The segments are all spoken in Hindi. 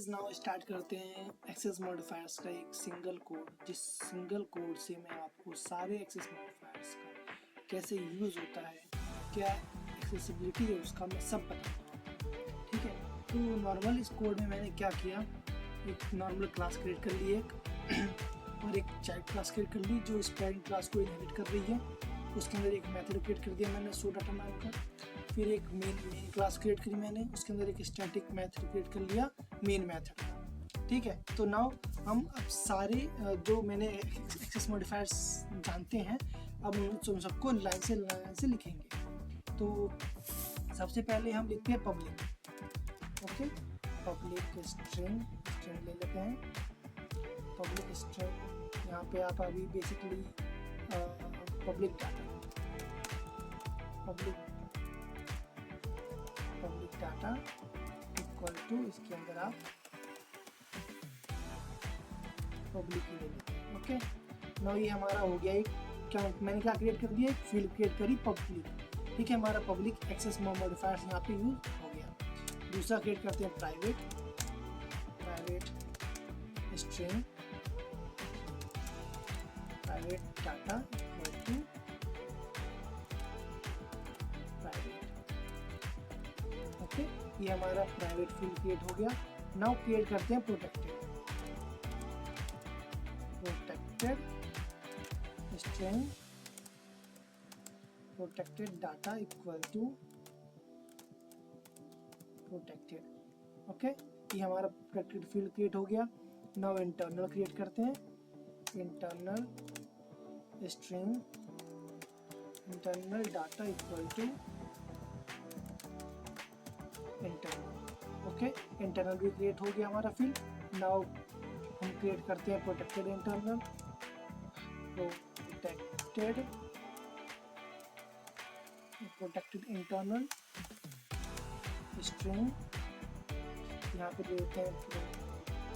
गाइस नाउ स्टार्ट करते हैं एक्सेस मॉडिफायर्स का एक सिंगल कोड, जिस सिंगल कोड से मैं आपको सारे एक्सेस मॉडिफायर्स का कैसे यूज़ होता है, क्या एक्सेसिबिलिटी है उसका मैं सब बताऊंगा। ठीक है, तो नॉर्मल इस कोड में मैंने क्या किया, एक नॉर्मल क्लास क्रिएट कर ली एक और एक चाइल्ड क्लास क्रिएट कर ली जो इस पेरेंट क्लास को इनहेरिट कर रही है। उसके अंदर एक मेथड क्रिएट कर दिया मैंने सो डाटा नाम का। फिर एक मेन क्लास क्रिएट करी मैंने, उसके अंदर एक स्टैटिक मेथड क्रिएट कर लिया मेन मेथड का। ठीक है, तो नाउ हम अब सारे जो मैंने एक्सेस मॉडिफायर्स जानते हैं अब उन सबको लाइन से लिखेंगे। तो सबसे पहले हम लिखते हैं पब्लिक। ओके, पब्लिक स्ट्रिंग ले लेते हैं। पब्लिक स्ट्रिंग यहाँ पे आप अभी basically public data equal to, इसके अंदर आप पब्लिक ही ले लेते हैं। ओके, नाउ ये हमारा हो गया एक, क्या मैंने क्या क्रिएट कर दिया, एक फील्ड क्रिएट करी पब्लिक। ठीक है, हमारा पब्लिक एक्सेस मॉडिफायर्स यहाँ पे यूज हो गया। दूसरा क्रिएट करते हैं private string private data equal to private. Okay, ये हमारा प्राइवेट फील्ड क्रिएट हो गया। नाउ क्रिएट करते हैं protected string protected data equal to protected. Okay, ये हमारा प्रोटेक्टेड फील्ड क्रिएट हो गया। नाउ इंटरनल क्रिएट करते हैं, internal string internal data equal to internal. Okay, internal भी क्रिएट हो गया हमारा फील्ड। नाउ हम क्रिएट करते हैं protected internal protected internal string, यहाँ पे देते हैं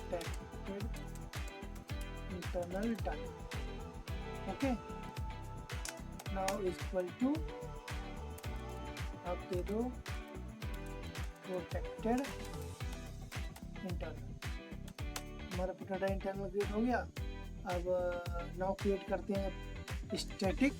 protected internal data. Okay, now equal to आप दे दो प्रोटेक्टेड इंटरनल। हमारा प्रोटेक्टेड इंटरनल क्रिएट हो गया। अब नाउ क्रिएट करते हैं स्टैटिक